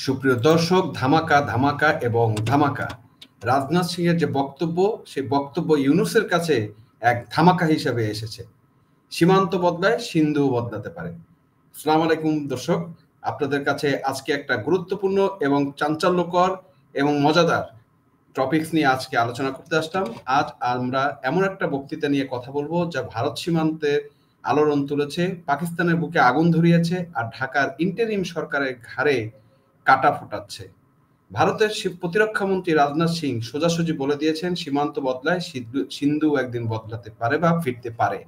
সুপ্রিয় দর্শক, ধামাকা ধামাকা এবং ধামাকা রাজনাথ সিং এর যে বক্তব্য, সেই বক্তব্য ইউনূসের কাছে এক ধামাকা হিসেবে এসেছে। সীমান্ত বদলায়, সিন্ধু বদলাতে পারে। আসসালামু আলাইকুম দর্শক, আপনাদের কাছে আজকে একটা গুরুত্বপূর্ণ এবং চাঞ্চল্যকর এবং মজাদার টপিকস নিয়ে আজকে আলোচনা করতে আসলাম। আজ আমরা এমন একটা বক্তৃতা নিয়ে কথা বলবো যা ভারত সীমান্তে আলোড়ন তুলেছে, পাকিস্তানের বুকে আগুন ধরিয়েছে আর ঢাকার ইন্টারিম সরকারের ঘাড়ে কাটা ফোটাচ্ছে। ভারতের প্রতিরক্ষা মন্ত্রী রাজনাথ সিং সোজাসুজি বলে দিয়েছেন, সীমান্ত বদলায়, সিন্ধু একদিন বদলাতে পারে বা ফিরতে পারে।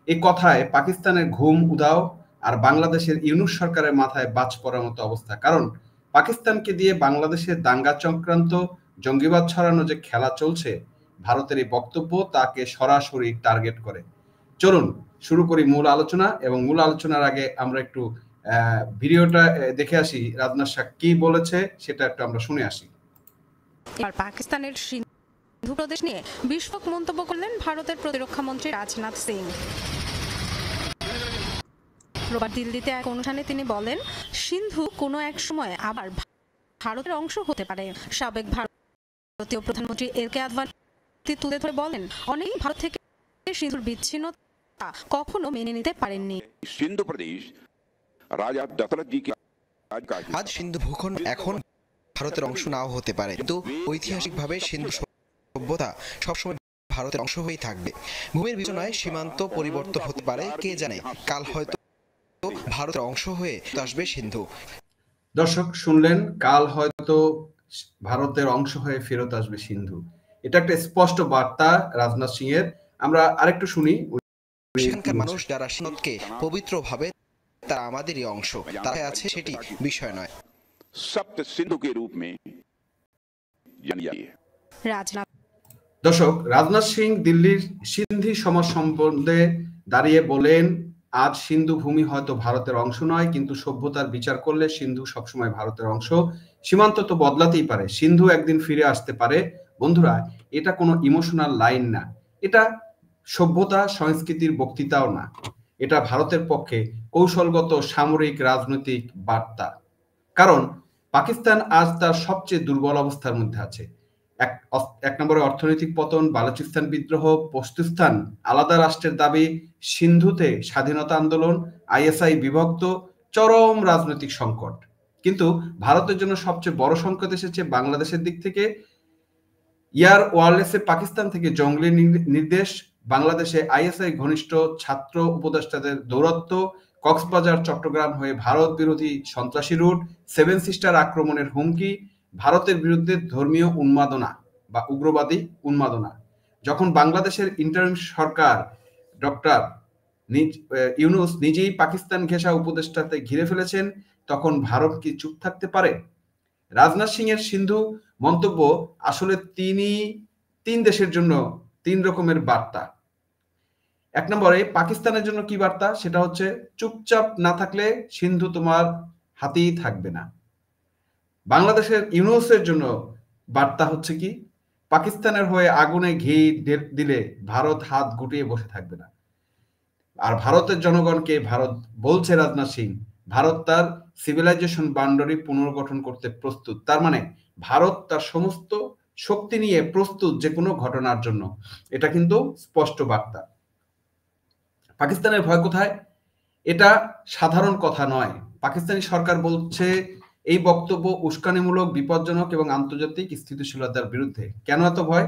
এই কথায় পাকিস্তানের ঘুম উধাও আর বাংলাদেশের ইউনূস সরকারের মাথায় বাজ পড়ার মতো অবস্থা। কারণ পাকিস্তানকে দিয়ে বাংলাদেশের দাঙ্গা চক্রান্ত, জঙ্গিবাদ ছড়ানো যে খেলা চলছে, ভারতের এই বক্তব্য তাকে সরাসরি টার্গেট করে। চলুন শুরু করি মূল আলোচনা, এবং মূল আলোচনার আগে আমরা একটু ভিডিওটা দেখে আসি। রাজনাথ সিং কি বলেছে সেটা একটু আমরা শুনে আসি। আর পাকিস্তানের সিন্ধু প্রদেশ নিয়ে বিস্ফোরক মন্তব্য করলেন ভারতের প্রতিরক্ষা মন্ত্রী রাজনাথ সিং। রোববার দিল্লিতে এক অনুষ্ঠানে তিনি বলেন, সিন্ধু কোনো এক সময় আবার ভারতের অংশ হতে পারে। সাবেক ভারতীয় প্রধানমন্ত্রী এল কে আদভানি তুলে ধরে বলেন, অনেকেই ভারত থেকে সিন্ধুর বিচ্ছিন্নতা কখনো মেনে নিতে পারেননি। সিন্ধু প্রদেশ রাজা দশরথ জি কে আজ সিন্ধু ভূখণ্ড এখন ভারতের অংশ নাও হতে পারে, কিন্তু ঐতিহাসিকভাবে সিন্ধু সভ্যতা সবসময় ভারতের অংশ হয়েই থাকবে। ভূমির বিবেচনায় সীমান্ত পরিবর্তন হতে পারে, কে জানে কাল হয়তো ভারতের অংশ হয়ে আসবে সিন্ধু। দর্শক শুনলেন, কাল হয়তো ভারতের অংশ হয়ে ফেরত আসবে সিন্ধু। এটা একটা স্পষ্ট বার্তা রাজনাথ সিং এর। আমরা আরেকটু শুনি। সেখানকার মানুষ যারা সিন্ধুকে পবিত্র ভাবে, তারা আমাদেরই অংশ, তারা আছে সেটি বিষয় নয়। সপ্ত সিন্ধু के रूप में দর্শক, রাজনাথ সিং দিল্লির সিন্ধি সমাজ সম্বন্ধে দাঁড়িয়ে বলেন, আজ সিন্ধু ভূমি হয়তো ভারতের অংশ নয়, কিন্তু সভ্যতার বিচার করলে সিন্ধু সবসময় ভারতের অংশ। সীমান্ত তো বদলাতেই পারে, সিন্ধু একদিন ফিরে আসতে পারে। বন্ধুরা, এটা কোনো ইমোশনাল লাইন না, এটা সভ্যতা সংস্কৃতির বক্তৃতাও না, এটা ভারতের পক্ষে কৌশলগত সামরিক রাজনৈতিক বার্তা। কারণ পাকিস্তান আজ তার সবচেয়ে দুর্বল অবস্থার মধ্যে আছে। এক নম্বরে অর্থনৈতিক পতন, বালুচিস্তান বিদ্রোহ, পশতুস্তান আলাদা রাষ্ট্রের দাবি, সিন্ধুতে স্বাধীনতা আন্দোলন, আইএসআই বিভক্ত, চরম রাজনৈতিক সংকট। কিন্তু ভারতের জন্য সবচেয়ে বড় সংকট এসেছে বাংলাদেশের দিক থেকে। ইয়ার ওয়ারলেসে পাকিস্তান থেকে জঙ্গলি নির্দেশ, বাংলাদেশে আইএসআই ঘনিষ্ঠ ছাত্র উপদেষ্টাদের দৌরত্ব, কক্সবাজার চট্টগ্রাম হয়ে ভারত বিরোধী সন্ত্রাসী রুট, সেভেন সিস্টার আক্রমণের হুমকি, ভারতের বিরুদ্ধে ধর্মীয় উন্মাদনা বা উগ্রবাদী উন্মাদনা। যখন বাংলাদেশের ইন্টারিম সরকার ডক্টর ইউনূস নিজেই পাকিস্তান ঘেঁষা উপদেষ্টাতে ঘিরে ফেলেছেন, তখন ভারত কি চুপ থাকতে পারে? রাজনাথ সিং এর সিন্ধু মন্তব্য আসলে তিন দেশের জন্য তিন রকমের বার্তা। এক নম্বরে পাকিস্তানের জন্য কি বার্তা, সেটা হচ্ছে চুপচাপ না থাকলে সিন্ধু তোমার হাতেই থাকবে না। বাংলাদেশের ইউনূসের জন্য বার্তা হচ্ছে কি, পাকিস্তানের হয়ে আগুনে ঘি দিলে ভারত হাত গুটিয়ে বসে থাকবে না। আর ভারতের জনগণকে ভারত বলছে, রাজনাথ সিং, ভারত তার সিভিলাইজেশন বাউন্ডারি পুনর্গঠন করতে প্রস্তুত। তার মানে ভারত তার সমস্ত শক্তি নিয়ে প্রস্তুত যে কোনো ঘটনার জন্য। এটা কিন্তু স্পষ্ট বার্তা। পাকিস্তানের ভয় কোথায়? এটা সাধারণ কথা নয়। পাকিস্তানি সরকার বলছে এই বক্তব্য উস্কানিমূলক, বিপজ্জনক এবং আন্তর্জাতিক স্থিতিশীলতার বিরুদ্ধে। কেন এত ভয়?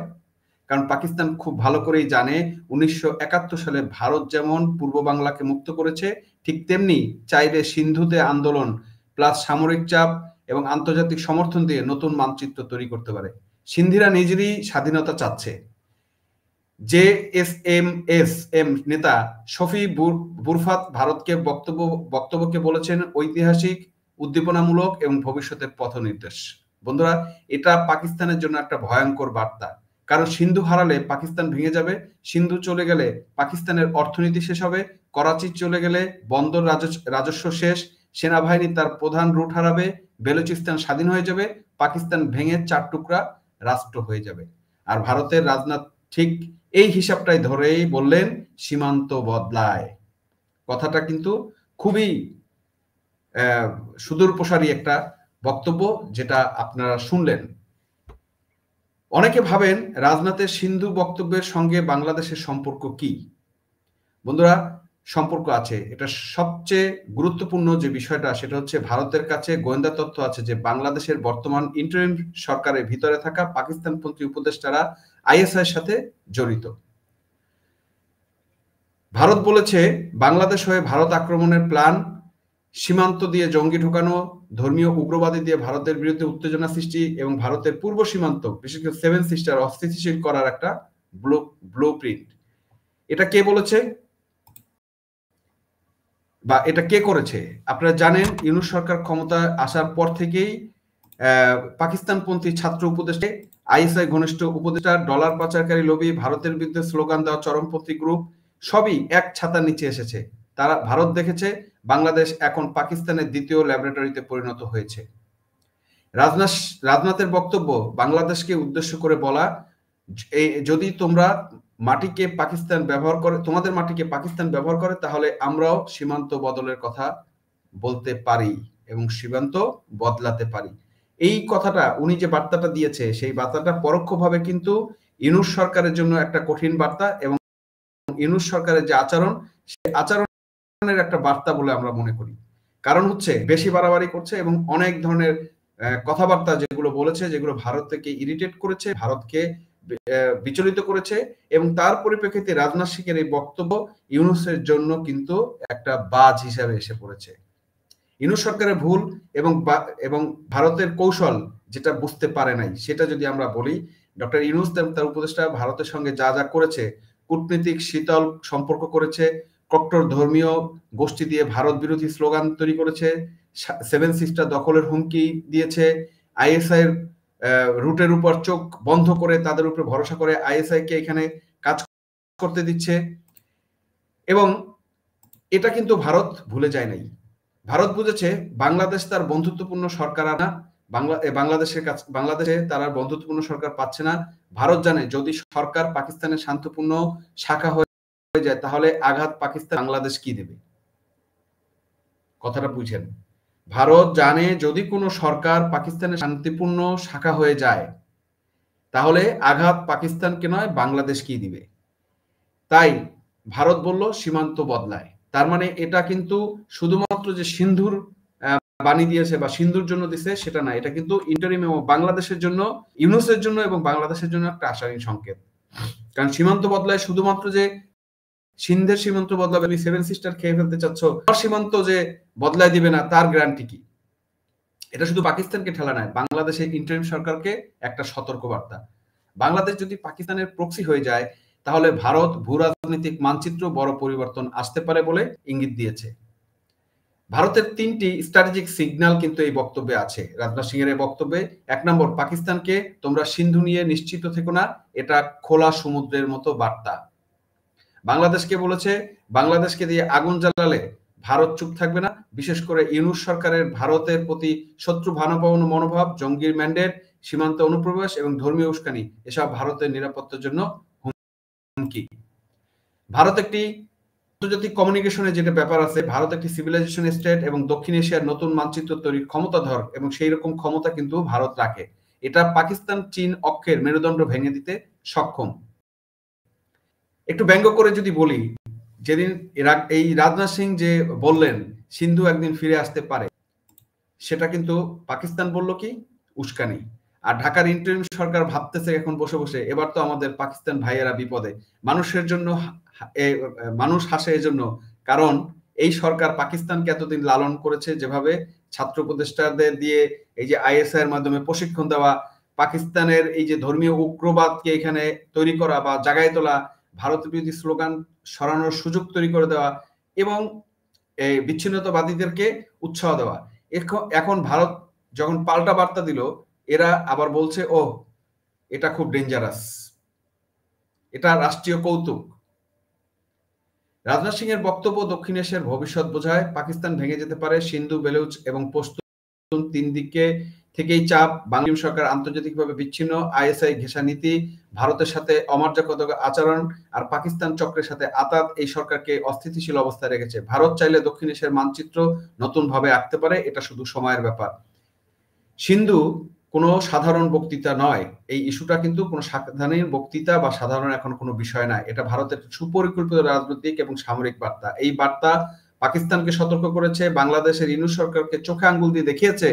কারণ পাকিস্তান খুব ভালো করেই জানে 1971 সালে ভারত যেমন পূর্ব বাংলাকে মুক্ত করেছে, ঠিক তেমনি চাইলে সিন্ধুতে আন্দোলন প্লাস সামরিক চাপ এবং আন্তর্জাতিক সমর্থন দিয়ে নতুন মানচিত্র তৈরি করতে পারে। সিন্ধিরা নিজেরই স্বাধীনতা চাচ্ছে। জেএসএম নেতা শফি বুরফাত ভারতকে বক্তব্যকে বলেছেন ঐতিহাসিক, উদ্দীপনামূলক এবং ভবিষ্যতের পথ নির্দেশ। বন্ধুরা, এটা পাকিস্তানের জন্য একটা ভয়ঙ্কর বার্তা। কারণ সিন্ধু হারালে পাকিস্তান ভেঙে যাবে, সিন্ধু চলে গেলে পাকিস্তানের অর্থনীতি শেষ হবে, করাচি চলে গেলে বন্দর রাজস্ব শেষ, সেনাবাহিনী তার প্রধান রুট হারাবে, বেলুচিস্তান স্বাধীন হয়ে যাবে, পাকিস্তান ভেঙে 4 টুকরা রাষ্ট্র হয়ে যাবে। আর ভারতের রাজনাথ ঠিক এই হিসাবটাই ধরেই বললেন, সীমান্ত বদলায়। কথাটা কিন্তু খুবই সুদূর প্রসারী একটা বক্তব্য যেটা আপনারা শুনলেন। অনেকে ভাবেন রাজনাথের সিন্ধু বক্তব্যের সঙ্গে বাংলাদেশের সম্পর্ক কি? বন্ধুরা, সম্পর্ক আছে। এটা সবচেয়ে গুরুত্বপূর্ণ যে বিষয়টা সেটা হচ্ছে ভারতের কাছে গোয়েন্দা তথ্য আছে যে বাংলাদেশের বর্তমান ইন্টারিম সরকারের ভিতরে থাকা পাকিস্তানপন্থী উপদেষ্টারা আইএসআই এর সাথে জড়িত। ভারত বলেছে বাংলাদেশ হয়ে ভারত আক্রমণের প্ল্যান, সীমান্ত দিয়ে জঙ্গি ঢোকানো, ধর্মীয় উগ্রবাদী দিয়ে ভারতের বিরুদ্ধে উত্তেজনা সৃষ্টি এবং ভারতের পূর্ব সীমান্ত বিশেষ করে সেভেন সিস্টার অস্থিতিশীল করার একটা ব্লু প্রিন্ট। এটা কে বলেছে বা এটা কে করেছে? আপনারা জানেন ইউনূস সরকার ক্ষমতায় আসার পর থেকেই পাকিস্তানপন্থী ছাত্র উপদেষ্টা, আইএসআই ঘনিষ্ঠ উপদেষ্টা, ডলার পাচারকারী লবি, ভারতের বিরুদ্ধে স্লোগান দেওয়া চরমপন্থী গ্রুপ সবই এক ছাতার নিচে এসেছে। তারা ভারত দেখেছে বাংলাদেশ এখন পাকিস্তানের দ্বিতীয় ল্যাবরেটরিতে পরিণত হয়েছে। রাজনাথের বক্তব্য বাংলাদেশকে উদ্দেশ্য করে বলা, যদি তোমরা মাটিকে পাকিস্তান ব্যবহার করে, তোমাদের মাটিকে পাকিস্তান ব্যবহার করে, তাহলে আমরাও সীমান্ত বদলের কথা বলতে পারি এবং সীমান্ত বদলাতে পারি। এই কথাটা উনি যে বার্তাটা দিয়েছে সেই বার্তাটা পরোক্ষভাবে কিন্তু ইউনূস সরকারের জন্য একটা কঠিন বার্তা এবং ইউনূস সরকারের যে আচরণ, সেই আচরণের একটা বার্তা বলে আমরা মনে করি। কারণ হচ্ছে বেশি বাড়াবাড়ি করছে এবং অনেক ধরনের কথাবার্তা যেগুলো বলেছে, যেগুলো ভারতকে ইরিটেট করেছে, ভারতকে বিচলিত করেছে এবং তার পরিপ্রেক্ষিতে রাজনাথ সিংয়ের এই বক্তব্য ইউনূসের জন্য কিন্তু একটা বাজ হিসাবে এসে পড়েছে। ইউনূস সরকারের ভুল এবং ভারতের কৌশল যেটা বুঝতে পারে নাই সেটা যদি আমরা বলি, ডক্টর ইউনূস তার উপদেষ্টা ভারতের সঙ্গে যা যা করেছে, কূটনীতিক শীতল সম্পর্ক করেছে, কট্টর ধর্মীয় গোষ্ঠী দিয়ে ভারত বিরোধী স্লোগান তৈরি করেছে, সেভেন সিস্টার দখলের হুমকি দিয়েছে, আইএসআই এর রুটের উপর চোখ বন্ধ করে তাদের উপরে ভরসা করে আইএসআই কে এখানে কাজ করতে দিচ্ছে। এবং এটা কিন্তু ভারত ভুলে যায় নাই। ভারত বুঝেছে বাংলাদেশ তার বন্ধুত্বপূর্ণ সরকার না, বাংলাদেশে তারা বন্ধুত্বপূর্ণ সরকার পাচ্ছে না। ভারত জানে যদি সরকার পাকিস্তানের শান্তপূর্ণ শাখা হয়ে যায় তাহলে আঘাত পাকিস্তান বাংলাদেশ কি দেবে? কথাটা বুঝেন। ভারত জানে যদি কোনো সরকার পাকিস্তানের শান্তিপূর্ণ শাখা হয়ে যায় তাহলে আঘাত পাকিস্তানকে নয় বাংলাদেশ কি দিবে। তাই ভারত বলল সীমান্ত বদলায়। তার মানে এটা কিন্তু শুধুমাত্র যে সিন্ধুর বাণী দিয়েছে বা সিন্ধুর জন্য দিছে সেটা না, এটা কিন্তু ইন্টারিম এবং বাংলাদেশের জন্য, ইউনূসের জন্য এবং বাংলাদেশের জন্য একটা আশাহীন সংকেত। কারণ সীমান্ত বদলায় শুধুমাত্র যে সিন্ধের সীমান্ত বদলাবে, তুমি সেভেন সিস্টার খেয়ে ফেলতে চাচ্ছ, আর সীমান্ত যে বদলায় দিবে না তার গ্যারান্টি কি? এটা শুধু পাকিস্তানকে ঠেলা নয়, বাংলাদেশের ইন্টারিম সরকারকে একটা সতর্ক বার্তা। বাংলাদেশ যদি পাকিস্তানের প্রক্সি হয়ে যায় তাহলে ভারত ভূরাজনৈতিক মানচিত্র বড় পরিবর্তন আসতে পারে বলে ইঙ্গিত দিয়েছে। ভারতের তিনটি স্ট্র্যাটেজিক সিগন্যাল কিন্তু এই বক্তব্যে আছে, রাজনাথ সিং এর এই বক্তব্যে। 1 নম্বর, পাকিস্তানকে তোমরা সিন্ধু নিয়ে নিশ্চিত থেকো না, এটা খোলা সমুদ্রের মতো বার্তা। বাংলাদেশকে বলেছে বাংলাদেশকে দিয়ে আগুন জ্বালালে ভারত চুপ থাকবে না, বিশেষ করে ইউনূস সরকারের ভারতের প্রতি শত্রু ভাবাপন্ন মনোভাব, জঙ্গির ম্যান্ডেট, সীমান্ত অনুপ্রবেশ এবং ধর্মীয় উস্কানি এসব ভারতের নিরাপত্তার জন্য হুমকি। ভারত একটি আন্তর্জাতিক কমিউনিকেশনের যেটা ব্যাপার আছে, ভারত একটি সিভিলাইজেশন স্টেট এবং দক্ষিণ এশিয়ার নতুন মানচিত্র তৈরির ক্ষমতাধর এবং সেই রকম ক্ষমতা কিন্তু ভারত রাখে। এটা পাকিস্তান চীন অক্ষের মেরুদণ্ড ভেঙে দিতে সক্ষম। একটু ব্যঙ্গ করে যদি বলি, যেদিন এই রাজনাথ সিং যে বললেন সিন্ধু একদিন ফিরে আসতে পারে, সেটা কিন্তু পাকিস্তান বলল কি উস্কানি। আর ঢাকার ইন্টারিম সরকার ভাবতেছে এখন বসে বসে এবার তো আমাদের পাকিস্তান ভাইয়েরা বিপদে। মানুষের জন্য মানুষ হাসে এজন্য কারণ এই সরকার পাকিস্তানকে এতদিন লালন করেছে, যেভাবে ছাত্র উপদেষ্টাদের দিয়ে এই যে আইএসআই এর মাধ্যমে প্রশিক্ষণ দেওয়া, পাকিস্তানের এই যে ধর্মীয় উগ্রবাদকে এখানে তৈরি করা বা জাগায় তোলা, ভারত বিরোধী স্লোগান সরানোর সুযোগ তৈরি করে দেওয়া এবং এই বিচ্ছিন্নতাবাদীদেরকে উৎসাহ দেওয়া। এখন ভারত যখন পাল্টা বার্তা দিল, এরা আবার বলছে ও এটা খুব ডেঞ্জারাস, এটা রাষ্ট্রীয় কৌতুক। রাজনাথ সিং এর বক্তব্য দক্ষিণ এশিয়ার ভবিষ্যৎ বোঝায়। পাকিস্তান ভেঙে যেতে পারে, সিন্ধু, বেলুচ এবং পশতুন তিন দিকে থেকেই চাপ, বাংলাদেশ সরকার আন্তর্জাতিকভাবে বিচ্ছিন্ন, আইএসআই ঘেঁষা নীতি, ভারতের সাথে অমর্যাদক আচরণ আর পাকিস্তান চক্রের সাথে আতাত এই সরকারকে অস্থিতিশীল অবস্থায় রেখেছে। ভারত চাইলে দক্ষিণ এশিয়ার মানচিত্র নতুন ভাবে আঁকতে পারে, এটা শুধু সময়ের ব্যাপার। সিন্ধু কোনো সাধারণ বক্তৃতা নয়, এই ইস্যুটা কিন্তু কোনো সাধারণ বক্তৃতা বা সাধারণ এখন কোনো বিষয় নয়, এটা ভারতের সুপরিকল্পিত রাজনৈতিক এবং সামরিক বার্তা। এই বার্তা পাকিস্তানকে সতর্ক করেছে, বাংলাদেশের ইউনূস সরকারকে চোখে আঙ্গুল দিয়ে দেখিয়েছে,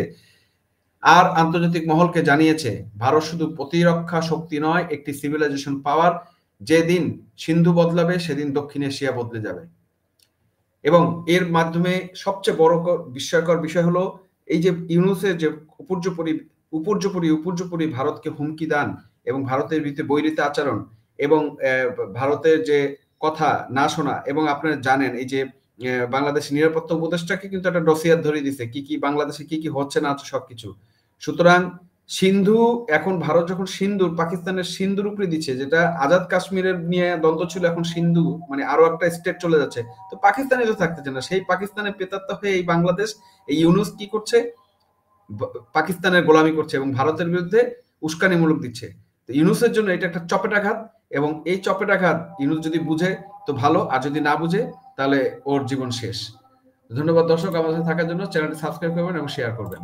আর আন্তর্জাতিক মহলকে জানিয়েছে ভারত শুধু প্রতিরক্ষা শক্তি নয়, একটি সিভিলাইজেশন পাওয়ার। যেদিন সিন্ধু বদলাবে সেদিন দক্ষিণ এশিয়া বদলে যাবে। এবং এর মাধ্যমে সবচেয়ে বড় বিস্ময়কর বিষয় হলো এই যে ইউনূসের যে উপর্যুপরি ভারতকে হুমকি দান এবং ভারতের বিরুদ্ধে বৈরিতা আচরণ এবং ভারতের যে কথা না শোনা, এবং আপনারা জানেন এই যে বাংলাদেশের নিরাপত্তা উপদেষ্টাকে কিন্তু একটা ডসিয়ার ধরে দিছে কি কি বাংলাদেশে কি কি হচ্ছে না হচ্ছে সবকিছু। সুতরাং সিন্ধু এখন ভারত যখন সিন্ধুর পাকিস্তানের সিন্ধুর উপরে দিচ্ছে, যেটা আজাদ কাশ্মীরের নিয়ে দ্বন্দ্ব ছিল, এখন সিন্ধু মানে আরো একটা স্টেট চলে যাচ্ছে, তো পাকিস্তানে তো থাকতেছে না, সেই পাকিস্তানের প্রেতাত্মা হয়ে এই বাংলাদেশ, এই ইউনূস কি করছে, পাকিস্তানের গোলামি করছে এবং ভারতের বিরুদ্ধে উস্কানিমূলক দিচ্ছে। তো ইউনূসের জন্য এটা একটা চপেটাঘাত, এবং এই চপেটাঘাত ইউনূস যদি বুঝে তো ভালো, আর যদি না বুঝে তাহলে ওর জীবন শেষ। ধন্যবাদ দর্শক আমাদের সাথে থাকার জন্য। চ্যানেলটি সাবস্ক্রাইব করবেন এবং শেয়ার করবেন।